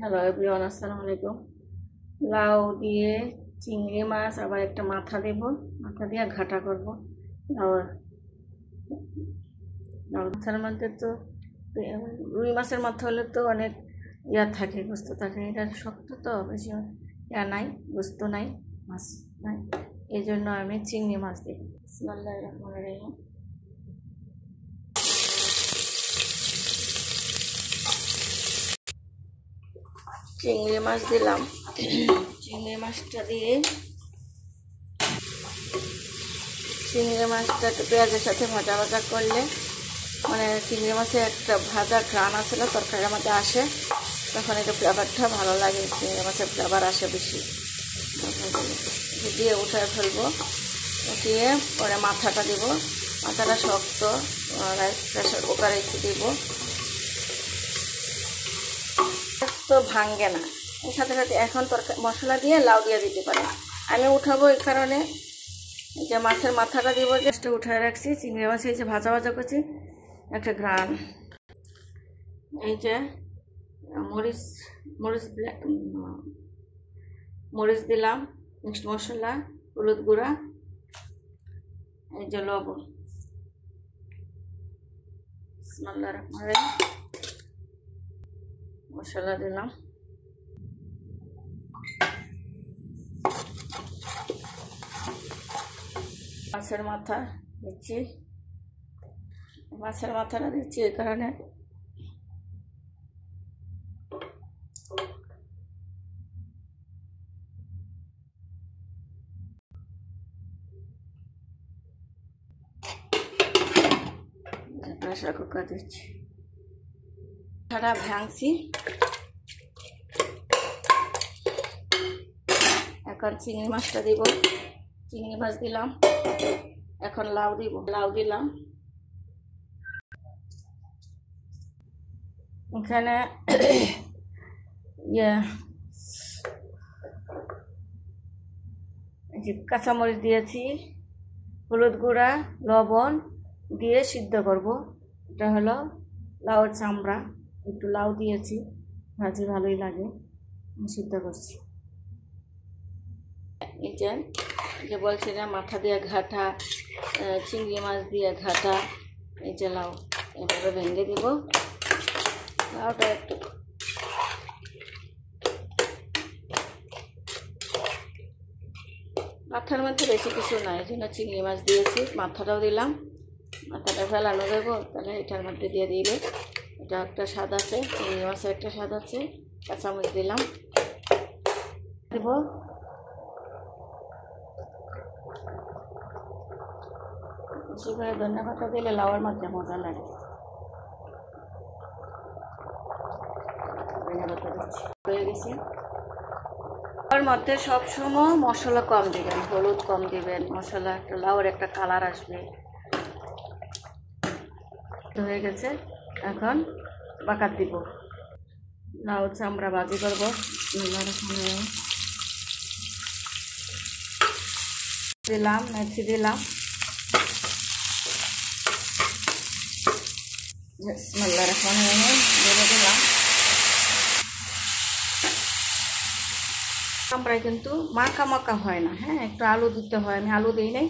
Hello everyone, আসসালামু আলাইকুম। লাউ দিয়ে চিংড়ি মাছ, আবার একটা মাথা দেব, মাথা দিয়ে ঘাটা করব। লাউ লাউ মাথার মধ্যে তো রুই মাছের মাথা হলে তো অনেক থাকে, গোস্ত থাকে। এটা শক্ত তো, বেশি নাই, গোস্ত নাই, মাছ নাই। এই জন্য আমি চিংড়ি মাছ দিই। বিসমিল্লাহির রহমানির রহিম। চিংড়ি মাছ দিলাম। চিংড়ি মাছটা দিয়ে চিংড়ি মাছটা একটু পেঁয়াজের সাথে ভাজা ভাজা করলে, মানে চিংড়ি মাছে একটা ভাজা ঘ্রাণ আছে না তরকারির মধ্যে আসে, তখন এটা ফ্লেভারটা ভালো লাগে। চিংড়ি মাছের ফ্লেভার আসে বেশি। দিয়ে উঠায় ফেলবো, উঠিয়ে পরে মাথাটা দিব। মাথাটা শক্ত, প্রেশার কুকারে একটু দিব, তো ভাঙবে না। এর সাথে সাথে এখন তরকারি মশলা দিয়ে লাউ দিয়ে দিতে পারে। আমি উঠাবো এই কারণে যে মাছের মাথাটা দিব, জাস্ট উঠায় রাখছি। চিংড়ি মাছ এই যে ভাজা ভাজা করছি, একটা ঘ্রাণ। এই যে মরিচ মরিচ মরিচ দিলাম, মিক্সড মশলা, হলুদ গুঁড়া, এই যে লবণ। বিসমিল্লাহির রহমানির রহিম। মশলা দিলাম, মাছের মাথা দিচ্ছি। মাছের মাথাটা দিচ্ছি এই কারণে প্রেশার কুকার দিচ্ছি। মাথাটা ভাঙছি, এখন চিংড়ি মাছটা দিব। চিংড়ি মাছ দিলাম, এখন লাউ দিব। লাউ দিলাম। এখানে কাঁচামরিচ দিয়েছি, হলুদ গুঁড়া, লবণ দিয়ে সিদ্ধ করব। এটা হলো লাউয়ের চামড়া, একটু লাউ দিয়েছি, ভাজি ভালোই লাগে, সিদ্ধ করছি। এই যে বলছি না, মাথা দিয়ে ঘাটা, চিংড়ি মাছ দিয়ে ঘাটা, এই যে লাউ এভাবে ভেঙে দিব। লাউটা একটু মাথার মধ্যে বেশি কিছু নাই, এই জন্য চিংড়ি মাছ দিয়েছি। মাথাটাও দিলাম, মাথাটা ফেলানো দেবো, তাহলে এটার মধ্যে দিয়ে দিলে এটা একটা স্বাদ আছে, চিংড়ি মাছের একটা স্বাদ আছে। কাঁচামরিচ দিলাম, দেব। বেশি করে ধনিয়া পাতা দিলে লাউয়ের মধ্যে মজা লাগে। ধনিয়া পাতা দিচ্ছি, হয়ে গেছে। লাউয়ের মধ্যে সবসময় মশলা কম দিবেন, হলুদ কম দিবেন, মশলা একটা লাউয়ের একটা কালার আসবে। হয়ে গেছে, এখন বাকাত দিব। লাউ চামড়া ভাজি করবো। দিলাম, মেথি দিলাম, বিসমিল্লাহির রহমানির রহিম দিয়ে দিলাম। চামড়ায় কিন্তু মাখা মাখা হয় না, হ্যাঁ, একটু আলু দিতে হয়। আমি আলু দিই নাই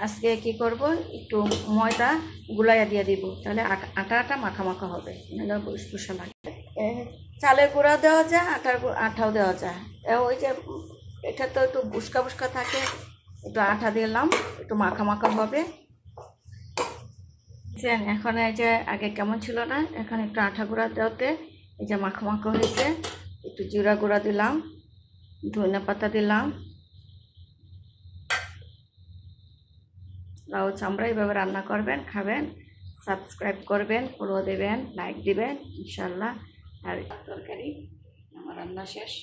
আজকে। কি করব, একটু ময়দা গুলাইয়া দিয়ে দিব, তাহলে আটা আটা মাখা মাখা হবে, নাহলে বুসবুসা লাগে। চালের গুঁড়া দেওয়া যায়, আটাও দেওয়া যায়। ওই যে এটা তো একটু বুসকা বুসকা থাকে, একটু আটা দিলাম, একটু মাখা মাখা হবে। এখন এই যে আগে কেমন ছিল না, এখন একটু আটা গুঁড়া দেওয়াতে এই যে মাখা মাখা হয়েছে। একটু জিরা গুঁড়া দিলাম, ধনিয়া পাতা দিলাম। লাউ চামড়া এইভাবে রান্না করবেন, খাবেন, সাবস্ক্রাইব করবেন, ফলো দেবেন, লাইক দিবেন ইনশাল্লাহ। আর তরকারি আমার রান্না শেষ।